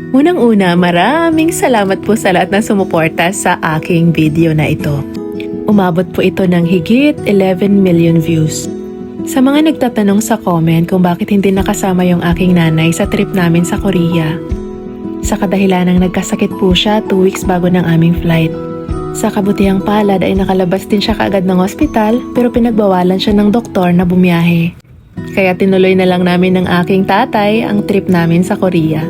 Unang-una, maraming salamat po sa lahat na sumuporta sa aking video na ito. Umabot po ito ng higit 11 million views. Sa mga nagtatanong sa comment kung bakit hindi nakasama yung aking nanay sa trip namin sa Korea. Sa kadahilanang nagkasakit po siya 2 weeks bago ng aming flight. Sa kabutihang palad ay nakalabas din siya kaagad ng ospital pero pinagbawalan siya ng doktor na bumiyahe. Kaya tinuloy na lang namin ng aking tatay ang trip namin sa Korea.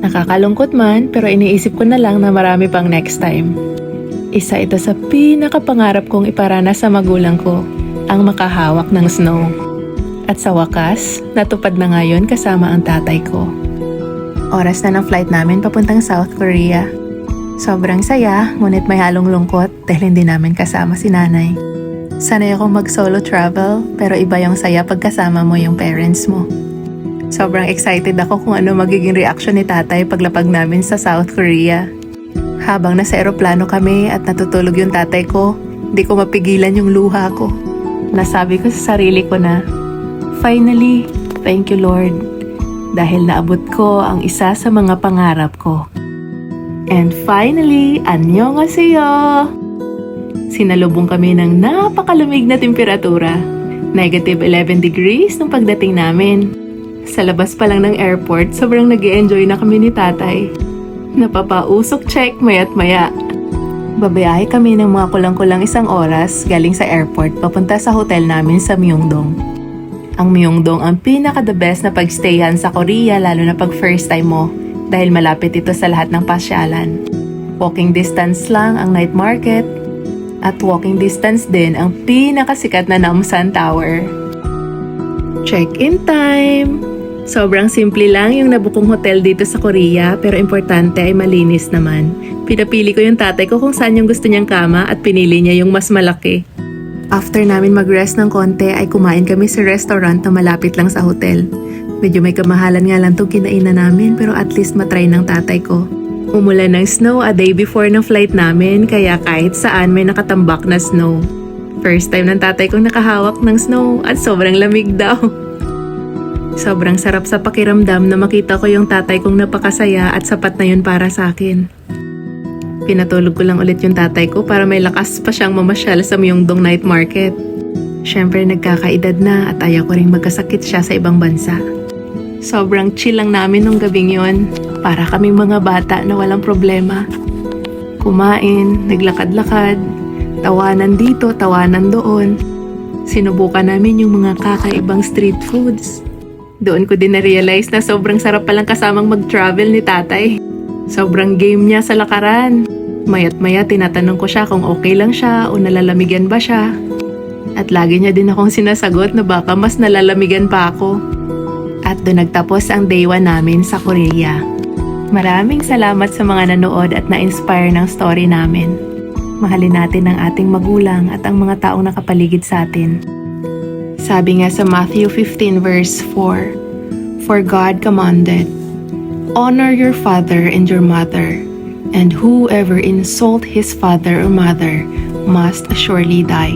Nakakalungkot man pero iniisip ko na lang na marami pang next time. Isa ito sa pinakapangarap kong iparana sa magulang ko, ang makahawak ng snow. At sa wakas, natupad na ngayon kasama ang tatay ko. Oras na ng flight namin papuntang South Korea. Sobrang saya, ngunit may halong lungkot dahil hindi namin kasama si nanay. Sanay akong mag-solo travel pero iba yung saya pagkasama mo yung parents mo. Sobrang excited ako kung ano magiging reaction ni tatay paglapag namin sa South Korea. Habang nasa eroplano kami at natutulog yung tatay ko, di ko mapigilan yung luha ko. Nasabi ko sa sarili ko na, finally, thank you Lord, dahil naabot ko ang isa sa mga pangarap ko. And finally, annyeonghaseyo! Sinalubong kami ng napakalamig na temperatura, -11 degrees nung pagdating namin. Sa labas pa lang ng airport, sobrang nag-i-enjoy na kami ni tatay. Napapausok check mayat maya. Babiyahe kami ng mga kulang-kulang 1 oras galing sa airport papunta sa hotel namin sa Myeongdong. Ang Myeongdong ang pinaka-the best na pagstayan sa Korea lalo na pag first time mo dahil malapit ito sa lahat ng pasyalan. Walking distance lang ang night market at walking distance din ang pinakasikat na Namsan Tower. Check-in time! Sobrang simple lang yung nabukong hotel dito sa Korea pero importante ay malinis naman. Pinapili ko yung tatay ko kung saan yung gusto niyang kama at pinili niya yung mas malaki. After namin mag-rest ng konti ay kumain kami sa restaurant na malapit lang sa hotel. Medyo may kamahalan nga lang itong kinainan namin pero at least matry ng tatay ko. Umulan ng snow a day before ng flight namin kaya kahit saan may nakatambak na snow. First time ng tatay kong nakahawak ng snow at sobrang lamig daw. Sobrang sarap sa pakiramdam na makita ko yung tatay kong napakasaya at sapat na yun para sa akin. Pinatulog ko lang ulit yung tatay ko para may lakas pa siyang mamasyal sa Myeongdong night market. Siyempre nagkakaedad na at ayaw ko ring magkasakit siya sa ibang bansa. Sobrang chill lang namin nung gabing yon. Para kaming mga bata na walang problema. Kumain, naglakad-lakad, tawanan dito, tawanan doon. Sinubukan namin yung mga kakaibang street foods. Doon ko din na-realize na sobrang sarap palang kasamang mag-travel ni tatay. Sobrang game niya sa lakaran. Mayat maya tinatanong ko siya kung okay lang siya o nalalamigan ba siya. At lagi niya din akong sinasagot na baka mas nalalamigan pa ako. At doon nagtapos ang day 1 namin sa Korea. Maraming salamat sa mga nanood at na-inspire ng story namin. Mahalin natin ang ating magulang at ang mga taong nakapaligid sa atin. Sabi nga sa Matthew 15 verse 4, For God commanded, Honor your father and your mother, and whoever insult his father or mother must surely die.